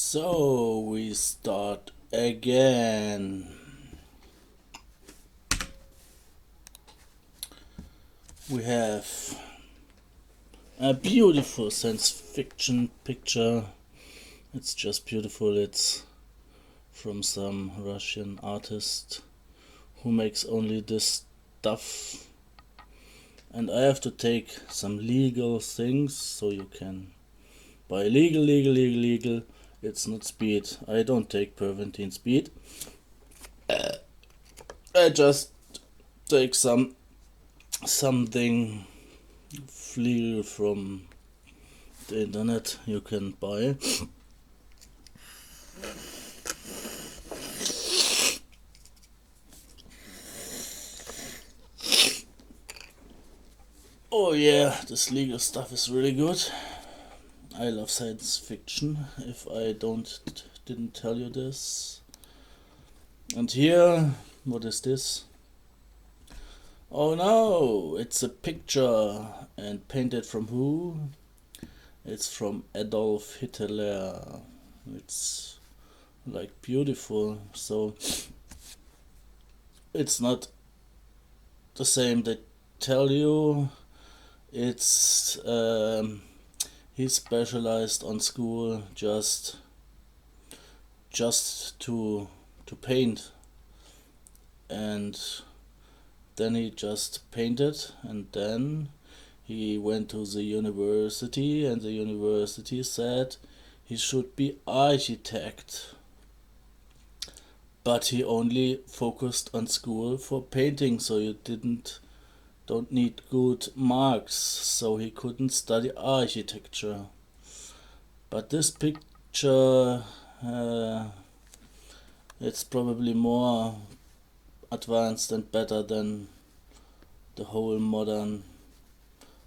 So we start again. We have a beautiful science fiction picture. It's just beautiful. It's from some Russian artist who makes only this stuff. And I have to take some legal things so you can buy legal. It's not speed. I don't take Perventine speed. I just take something legal from the internet you can buy. Oh yeah, this legal stuff is really good. I love science fiction, if I didn't tell you this. And here, what is this? Oh no, it's a picture, and painted from who? It's from Adolf Hitler. It's like beautiful, so it's not the same they tell you. It's he specialized on school just to paint, and then he just painted, and then he went to the university, and the university said he should be architect, but he only focused on school for painting, so you don't need good marks, so he couldn't study architecture. But this picture, it's probably more advanced and better than the whole modern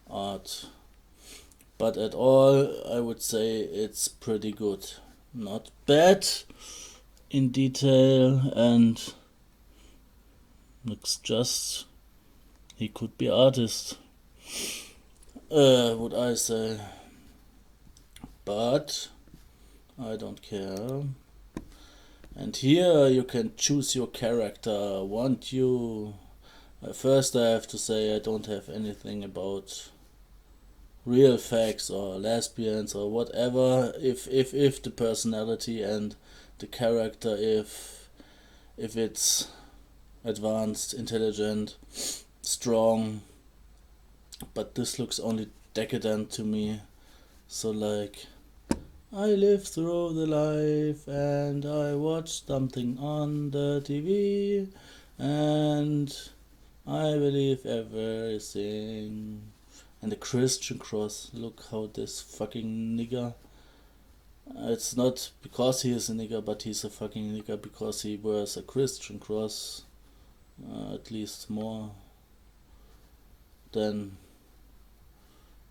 art. But at all, I would say it's pretty good. Not bad in detail, and looks just he could be artist, would I say. But I don't care. And here you can choose your character. Want you? First, I have to say I don't have anything about real facts or lesbians or whatever. If the personality and the character, if it's advanced, intelligent, strong, but this looks only decadent to me. So like, I live through the life and I watch something on the TV and I believe everything. And the Christian cross, look how this fucking nigger. It's not because he is a nigger, but he's a fucking nigger because he wears a Christian cross. At least more than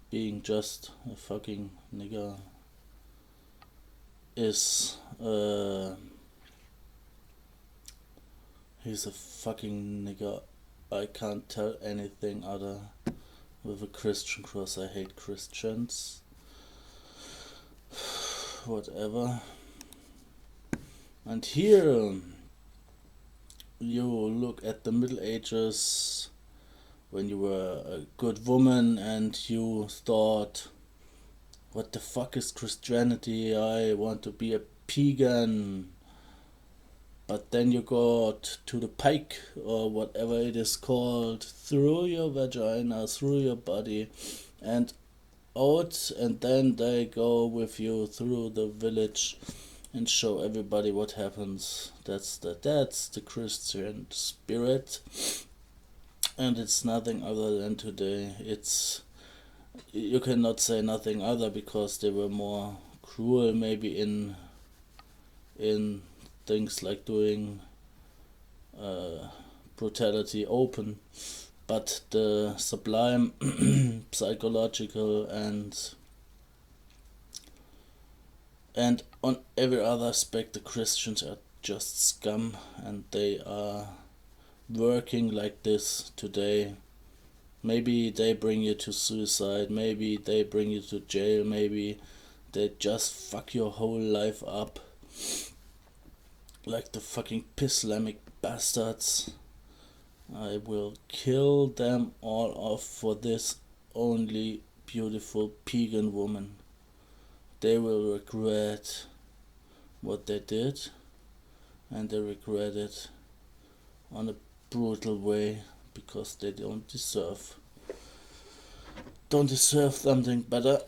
being just a fucking nigger is. He's a fucking nigger. I can't tell anything other with a Christian cross. I hate Christians. Whatever. And here you look at the Middle Ages when you were a good woman and you thought, what the fuck is Christianity? I want to be a pagan. But then you got to the pike or whatever it is called through your vagina, through your body and out, and then they go with you through the village and show everybody what happens. That's the Christian spirit, and it's nothing other than today. You cannot say nothing other because they were more cruel maybe in things like doing brutality open, but the sublime psychological and on every other aspect the Christians are just scum, and they are working like this today. Maybe they bring you to suicide, maybe they bring you to jail, maybe they just fuck your whole life up. Like the fucking Islamic bastards. I will kill them all off for this only beautiful pagan woman. They will regret what they did, and they regret it on a brutal way because they don't deserve something better.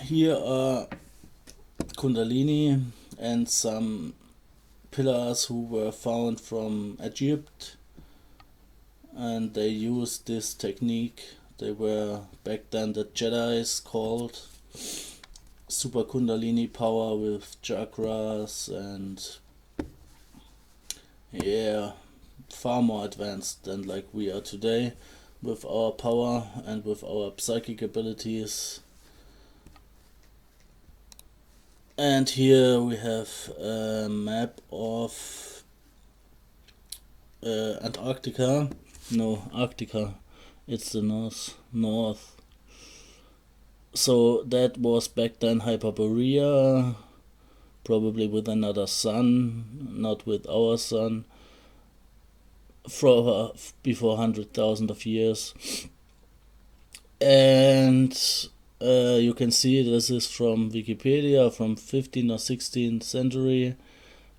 Here are Kundalini and some pillars who were found from Egypt, and they used this technique. They were back then the Jedis, called super Kundalini power with chakras, and yeah, far more advanced than like we are today with our power and with our psychic abilities. And here we have a map of Antarctica. No, Arctica. It's the north. So that was back then Hyperborea, probably with another sun, not with our sun, before 100,000 of years. And you can see this is from Wikipedia from 15th or 16th century.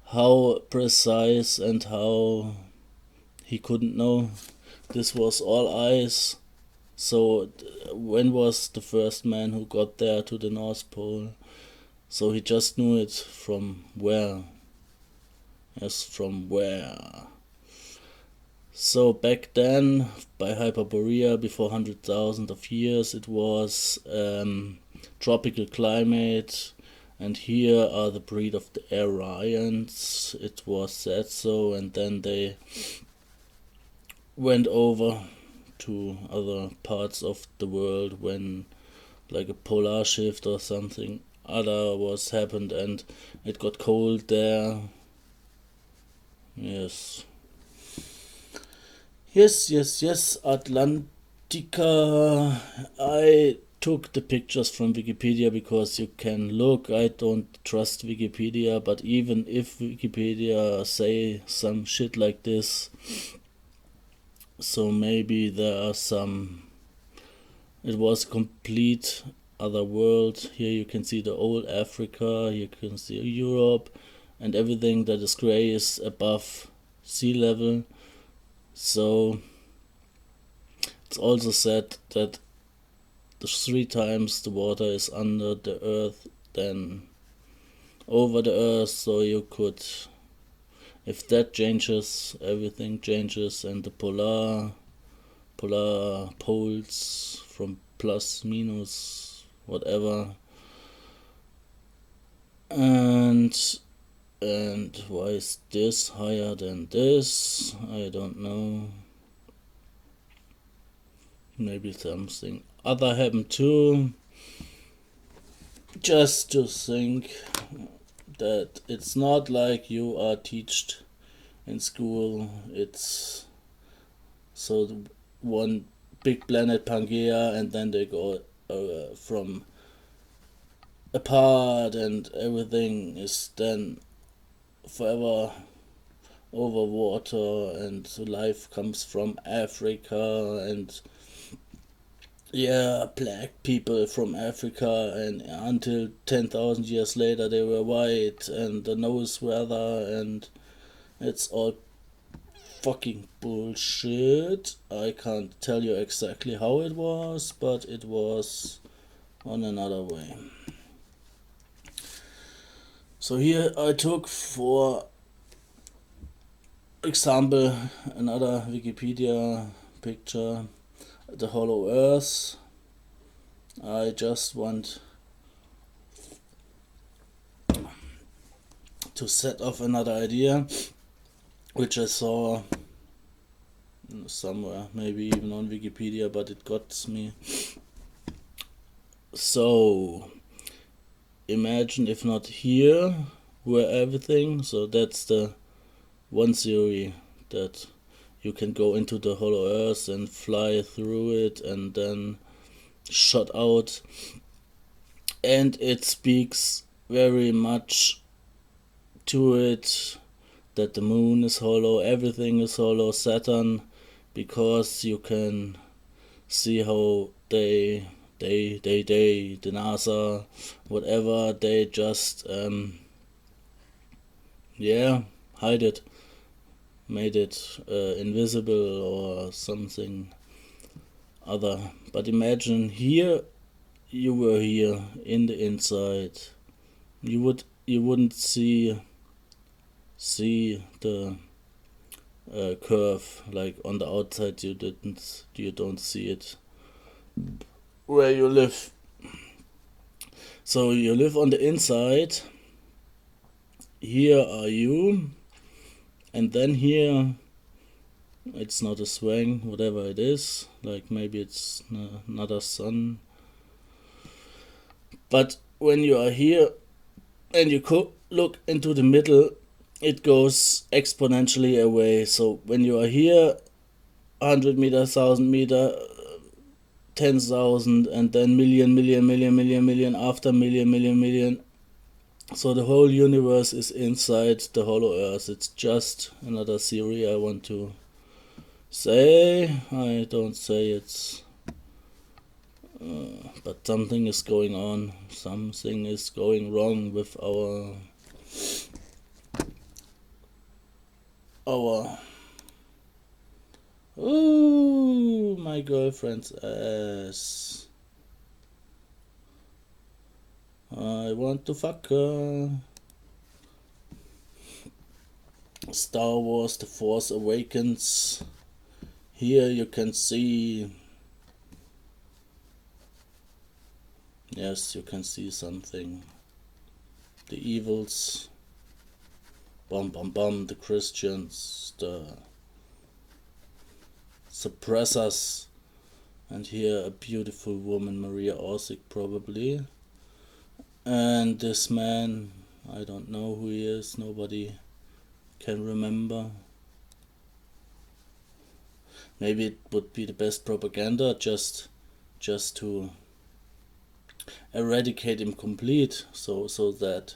How precise and how he couldn't know. This was all ice. So when was the first man who got there to the North Pole? So he just knew it from where. Yes, from where. So back then, by Hyperborea, before 100,000 of years, it was tropical climate, and here are the breed of the Aryans. It was said so, and then they went over to other parts of the world when like a polar shift or something other was happened, and it got cold there. Yes, Atlantica. I took the pictures from Wikipedia because you can look. I don't trust Wikipedia, but even if Wikipedia say some shit like this, so maybe there are some. It was complete other world. Here you can see the old Africa, you can see Europe, and everything that is gray is above sea level. So it's also said that the 3 times the water is under the earth than over the earth, so you could, if that changes, everything changes, and the polar poles from plus, minus, whatever. And why is this higher than this? I don't know. Maybe something other happened too. Just to think that it's not like you are taught in school. It's so one big planet Pangea, and then they go from apart, and everything is then forever over water, and life comes from Africa, and yeah, black people from Africa, and until 10,000 years later they were white, and the nose weather, and it's all fucking bullshit. I can't tell you exactly how it was, but it was on another way. So here I took, for example, another Wikipedia picture, the hollow earth. I just want to set off another idea which I saw somewhere, maybe even on Wikipedia, but it got me. So imagine if not here were everything. So that's the one theory, that you can go into the hollow earth and fly through it, and then shot out, and it speaks very much to it that the moon is hollow, everything is hollow, Saturn, because you can see how the NASA, whatever, they just hide it, made it invisible or something other. But imagine here, you were here in the inside, you wouldn't see the curve, like on the outside you don't see it where you live. So you live on the inside, here are you, and then here it's not a swang, whatever it is, like maybe it's another sun. But when you are here and you look into the middle, it goes exponentially away. So when you are here, 100 meter, 1000 meter, 10,000, and then million after million. So the whole universe is inside the hollow earth. It's just another theory I want to say. I don't say it's but something is going on. Something is going wrong with our oh, my girlfriend's ass. I want to fuck her. Star Wars The Force Awakens. Here you can see. Yes, you can see something. The evils. The Christians, the suppressors. And here a beautiful woman, Maria Orsic probably. And this man, I don't know who he is, nobody can remember. Maybe it would be the best propaganda just to eradicate him complete, so that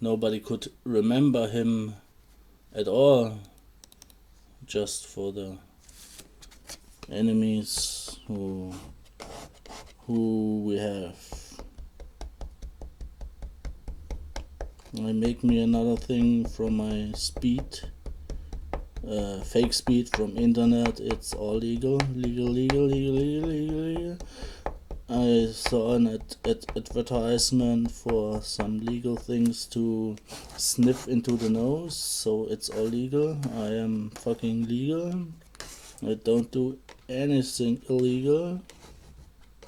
nobody could remember him at all, just for the enemies who we have. I make me another thing from my speed, fake speed from internet. It's all legal. I saw an advertisement for some legal things to sniff into the nose, so it's all legal. I am fucking legal. I don't do anything illegal.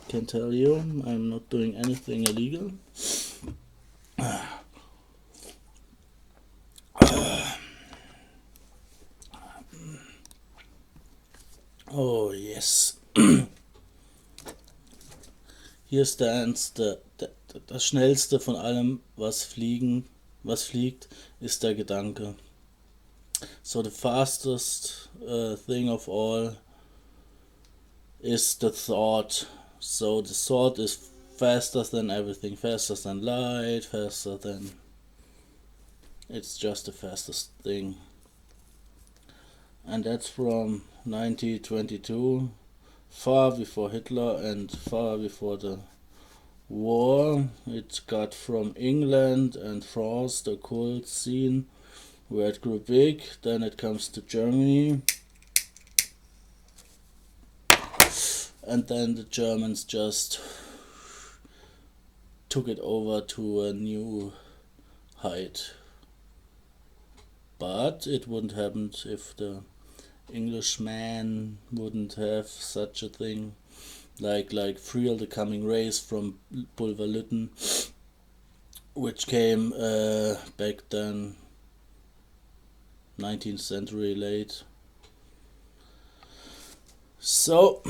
Can tell you, I'm not doing anything illegal. Oh yes. Hier stands das schnellste von allem, was fliegt, ist der Gedanke. So the fastest thing of all is the thought. So the thought is faster than everything, faster than light, faster than... It's just the fastest thing. And that's from 1922, far before Hitler and far before the war. It got from England and France, the occult scene, where it grew big. Then it comes to Germany, and then the Germans just took it over to a new height. But it wouldn't happen if the Englishman wouldn't have such a thing, like Vril, the coming race from Bulwer-Lytton, which came back then, 19th century late. So,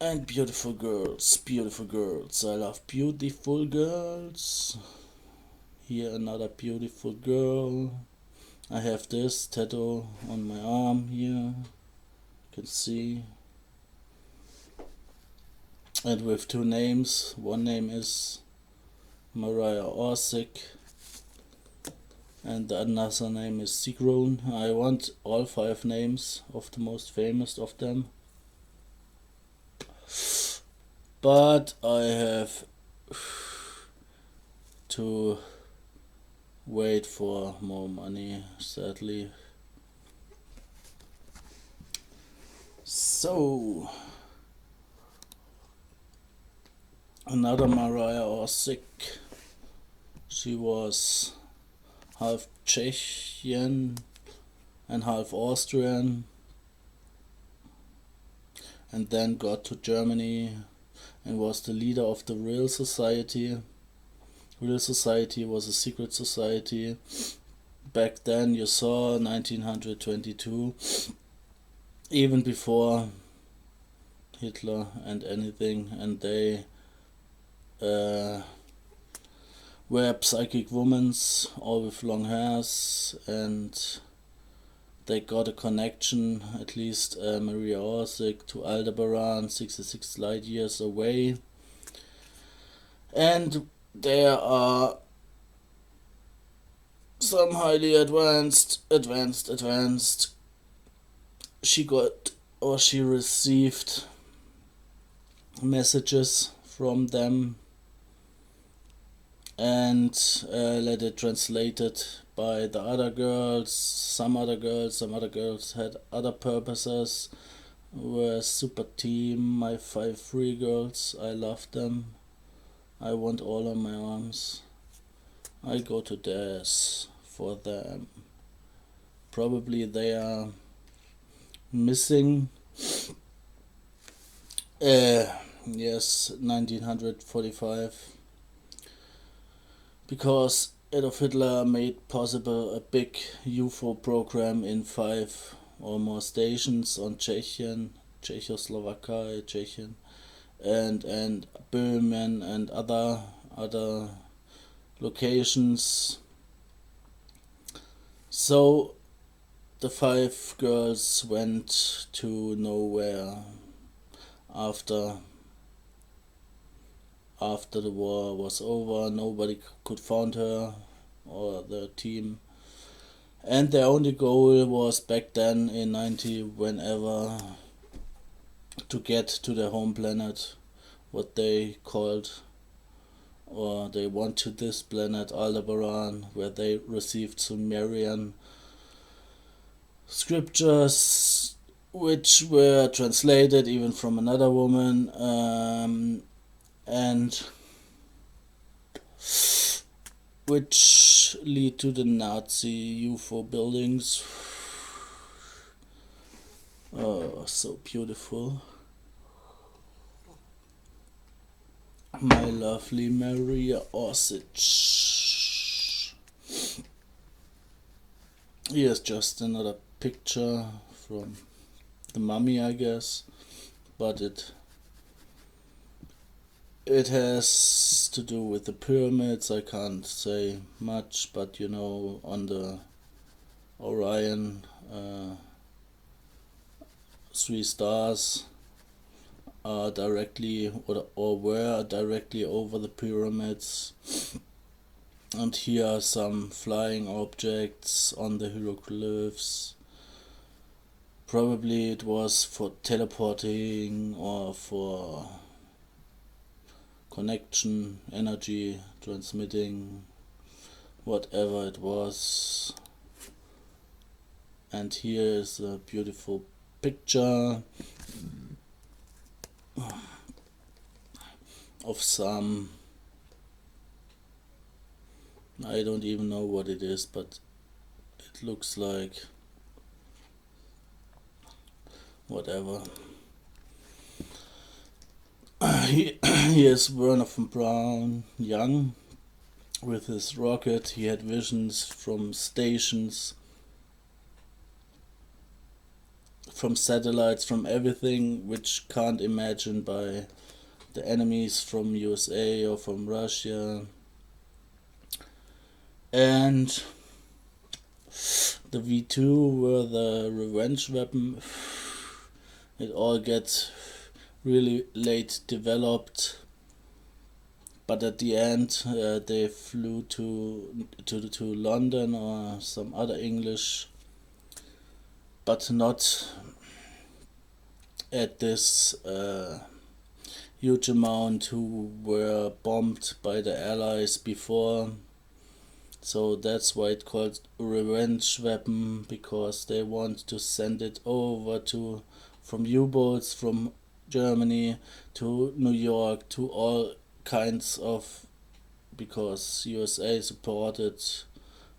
and beautiful girls. I love beautiful girls. Here another beautiful girl. I have this tattoo on my arm here. You can see. and with two names. One name is Mariah Orsic, and the another name is Sigrun. I want all 5 names of the most famous of them, but I have to wait for more money, sadly. So, another Mariah Orsic. She was half Czechian and half Austrian, and then got to Germany and was the leader of the Vril Society. Vril Society was a secret society. Back then, you saw 1922, even before Hitler and anything, and they were psychic women, all with long hairs, and they got a connection, at least Maria Orsic, to Aldebaran, 66 light years away. And there are some highly advanced. She got, or she received messages from them and let it translated by the other girls. Some other girls had other purposes. Were a super team. My 5 free girls, I love them. I want all on my arms. I go to death for them. Probably they are missing. Yes, 1945. Because Adolf Hitler made possible a big UFO program in 5 or more stations on Czechoslovakia, and Böhmen and other locations. So the 5 girls went to nowhere after the war was over. Nobody could find her or the team, and their only goal was back then in 90, whenever, to get to their home planet, what they called, or they want to this planet Aldebaran, where they received Sumerian scriptures, which were translated even from another woman, and which lead to the Nazi UFO buildings. Oh, so beautiful. My lovely Maria Orsic. Here's just another picture from the mummy, I guess, but it has to do with the pyramids. I can't say much, but on the Orion, 3 stars are directly or were directly over the pyramids, and here are some flying objects on the hieroglyphs. Probably it was for teleporting or for connection, energy transmitting, whatever it was. And here is a beautiful picture of some, I don't even know what it is, but it looks like whatever. Here's Werner von Braun, young, with his rocket. He had visions from stations, from satellites, from everything which can't imagine by the enemies from USA or from Russia. And the V2 were the revenge weapon. It all gets really late developed. But at the end, they flew to London or some other English, but not at this huge amount who were bombed by the Allies before. So that's why it's called revenge weapon, because they want to send it over to from U-boats from Germany to New York to all kinds of, because USA supported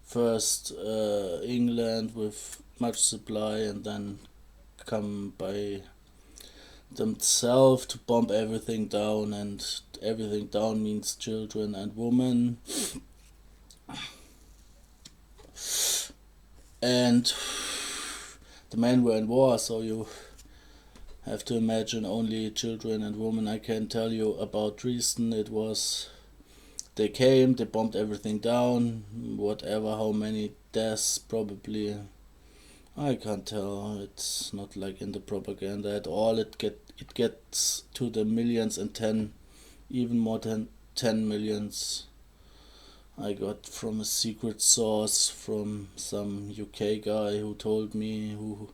first England with much supply and then come by themselves to bomb everything down, and everything down means children and women. And the men were in war, so you have to imagine only children and women. I can tell you about Dresden. It was, they came, they bombed everything down, whatever, how many deaths, probably, I can't tell. It's not like in the propaganda at all. It gets to the millions and 10, even more than 10 millions. I got from a secret source from some UK guy who told me, who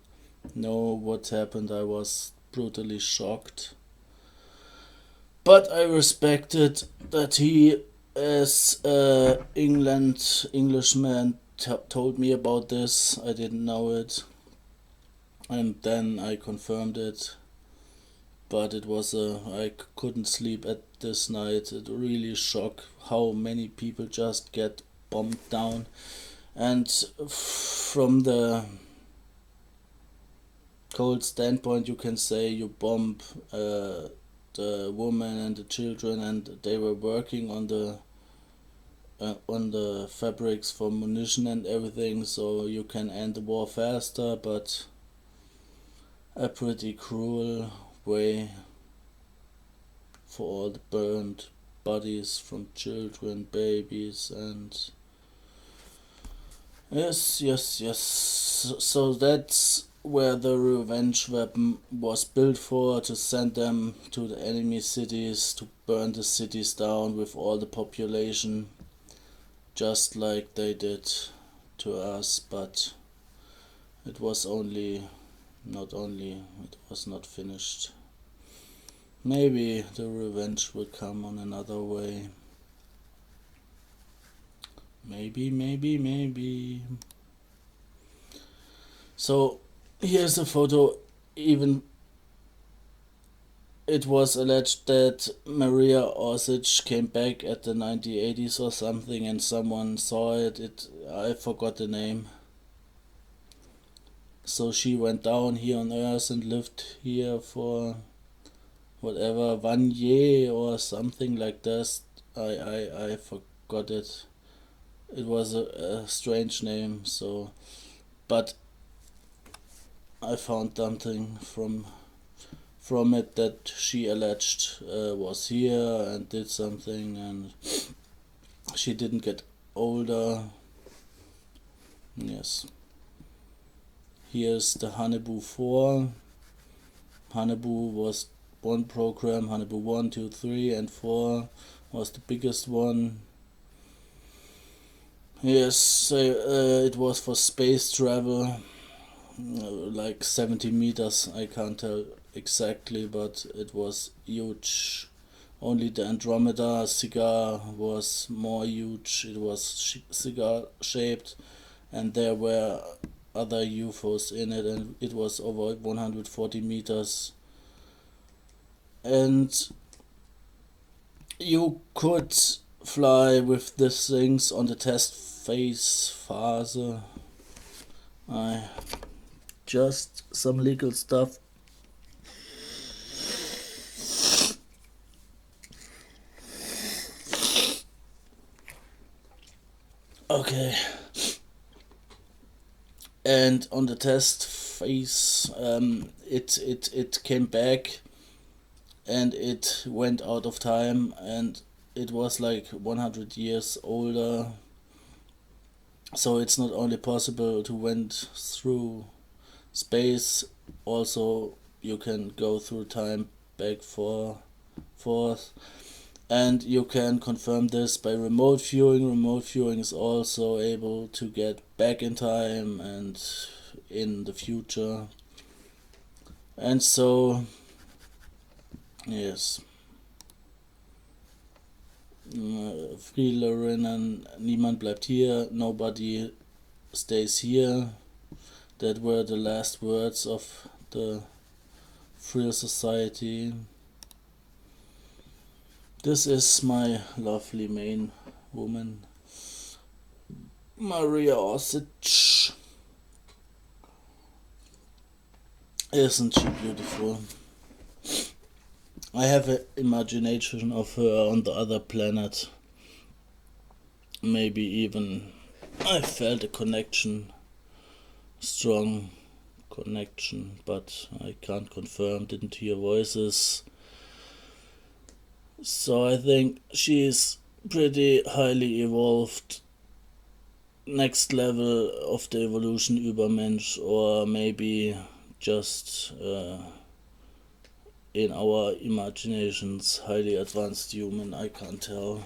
know what happened. I was brutally shocked. But I respected that he, as Englishman, told me about this. I didn't know it. And then I confirmed it. But it was I couldn't sleep at this night. It really shocked how many people just get bombed down. And from the cold standpoint, you can say you bomb the women and the children, and they were working on the fabrics for munition and everything, so you can end the war faster, but a pretty cruel way for all the burned bodies from children, babies, and yes. So that's where the revenge weapon was built for, to send them to the enemy cities, to burn the cities down with all the population, just like they did to us. But it was it was not finished. Maybe the revenge will come on another way. Maybe. So here's a photo. Even it was alleged that Maria Orsic came back at the 1980s or something, and someone saw it. I forgot the name. So she went down here on Earth and lived here for whatever, 1 year or something like this. I forgot it. It was a strange name. So, but I found something from it that she alleged was here and did something, and she didn't get older. Yes. Here's the Hannibal 4. Hannibal was one program. Hannibal 1, 2, 3 and 4 was the biggest one. Yes, it was for space travel, like 70 meters, I can't tell exactly, but it was huge. Only the Andromeda cigar was more huge. It was cigar shaped, and there were other UFOs in it, and it was over 140 meters. And you could fly with these things on the test phase. Just some legal stuff. Okay. And on the test phase, it came back, and it went out of time, and it was like 100 years older. So it's not only possible to went through space, also you can go through time back forth. And you can confirm this by remote viewing. Remote viewing is also able to get back in time and in the future. And so, yes. Vril, niemand bleibt hier, nobody stays here. That were the last words of the Vril society. This is my lovely main woman, Maria Osich. Isn't she beautiful? I have an imagination of her on the other planet. Maybe even I felt a connection, strong connection, but I can't confirm, didn't hear voices. So I think she's pretty highly evolved, next level of the evolution Über-Mensch, or maybe just in our imaginations highly advanced human, I can't tell.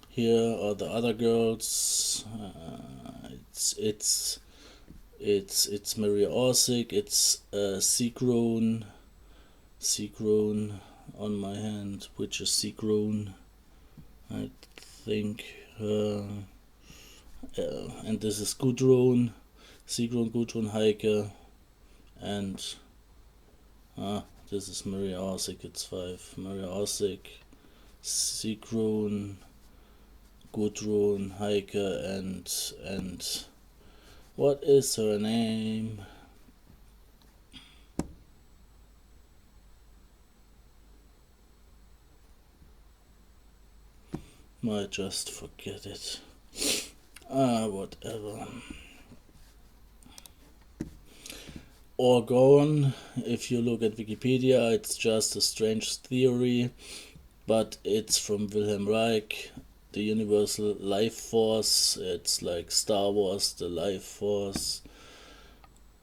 Here are the other girls. It's Maria Orsic, it's Sigrun on my hand, which is Sigrun, I think. And this is Gudrun, Sigrun, Gudrun, Heike, and this is Maria Orsic, it's 5. Maria Orsic, Sigrun, Gudrun, Heike, and what is her name? Might just forget it. Whatever. Orgon, if you look at Wikipedia, it's just a strange theory, but it's from Wilhelm Reich, the universal life force. It's like Star Wars, the life force,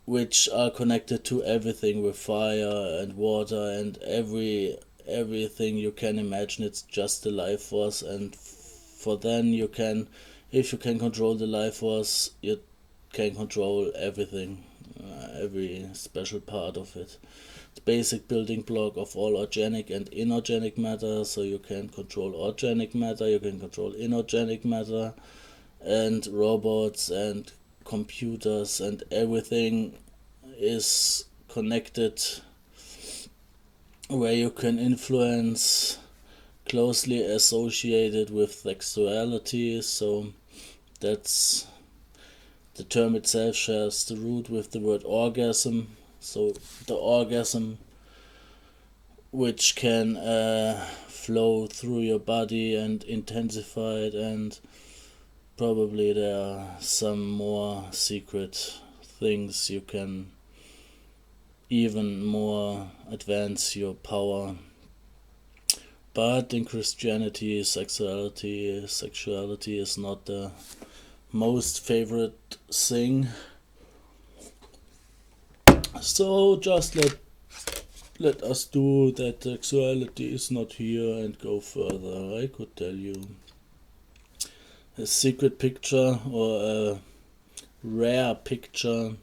which are connected to everything with fire and water and everything you can imagine. It's just the life force, and for then you can, if you can control the life force, you can control everything, every special part of it. The basic building block of all organic and inorganic matter, so you can control organic matter, you can control inorganic matter, and robots and computers and everything is connected, where you can influence, closely associated with sexuality. So that's, the term itself shares the root with the word orgasm. So the orgasm which can flow through your body and intensify it, and probably there are some more secret things you can even more advance your power. But in Christianity, sexuality is not the most favorite thing. So just let us do that. Sexuality is not here and go further. I could tell you a secret picture or a rare picture.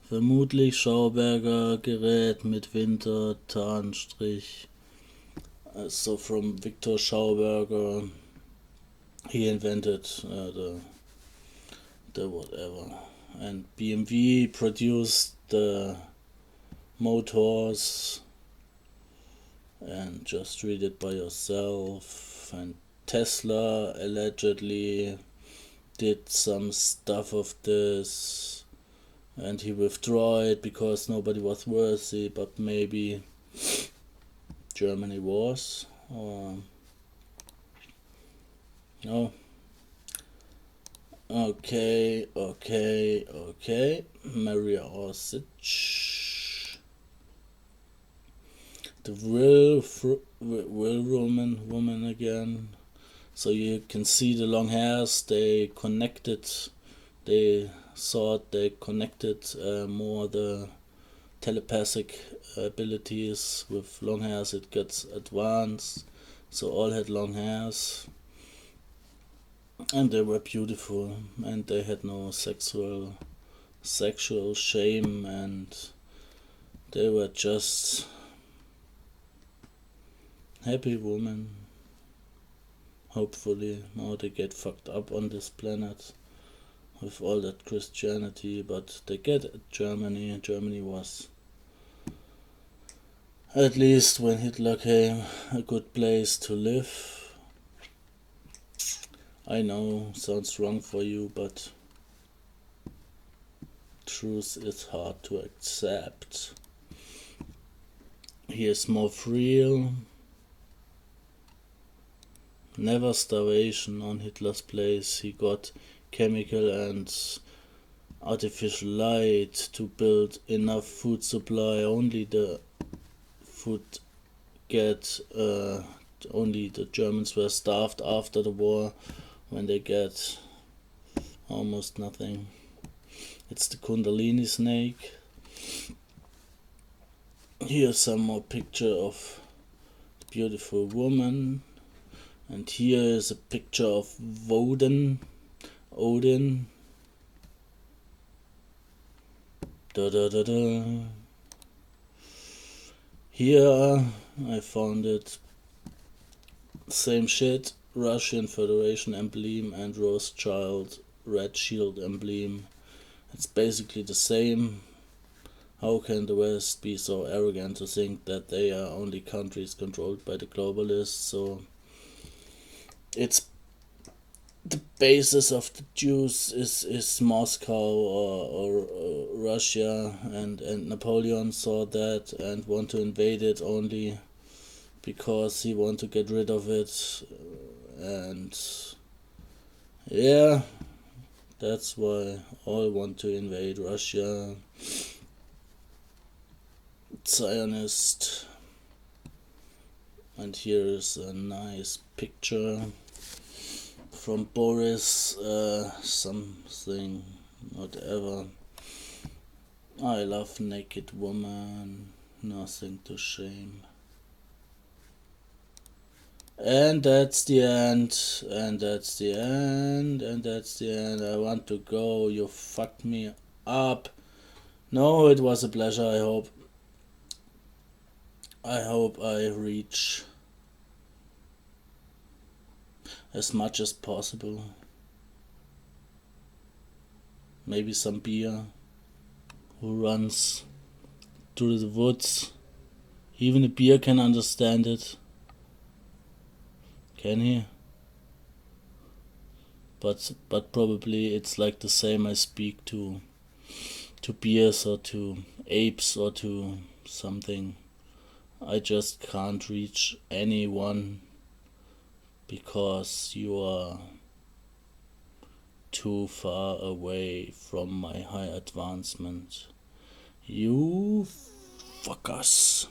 Vermutlich Schauberger Gerät mit Winter-Tarnstrich. So from Victor Schauberger, he invented the whatever, and BMW produced the motors, and just read it by yourself. And Tesla allegedly did some stuff of this, and he withdrew it because nobody was worthy, but maybe Germany was, or no. Okay. Maria Orsic. The Vril woman again. So you can see the long hairs, they connected they thought they connected more the telepathic abilities. With long hairs it gets advanced, so all had long hairs, and they were beautiful, and they had no sexual shame, and they were just happy women. Hopefully now they get fucked up on this planet with all that Christianity, but they get Germany. Germany was, at least when Hitler came, a good place to live. I know, sounds wrong for you, but truth is hard to accept. Here's more Vril. Never starvation on Hitler's place. He got chemical and artificial light to build enough food supply. Only the Germans were starved after the war, when they get almost nothing. It's the Kundalini snake. Here's some more picture of the beautiful woman, and here is a picture of Odin. Da da da da. Here I found it. Same shit. Russian Federation emblem and Rothschild Red Shield emblem. It's basically the same. How can the West be so arrogant to think that they are only countries controlled by the globalists? So it's the basis of the Jews is Moscow or Russia, and Napoleon saw that and want to invade it only because he want to get rid of it, and yeah, that's why all want to invade Russia. Zionist. And here is a nice picture from Boris something, whatever. I love naked woman, nothing to shame. And that's the end, and that's the end, and that's the end. I want to go, you fucked me up. No, it was a pleasure. I hope I reach as much as possible. Maybe some beer. Who runs through the woods? Even a beer can understand it. Can he? But probably it's like the same I speak to beers or to apes or to something. I just can't reach anyone because you are too far away from my high advancement. You fuckers.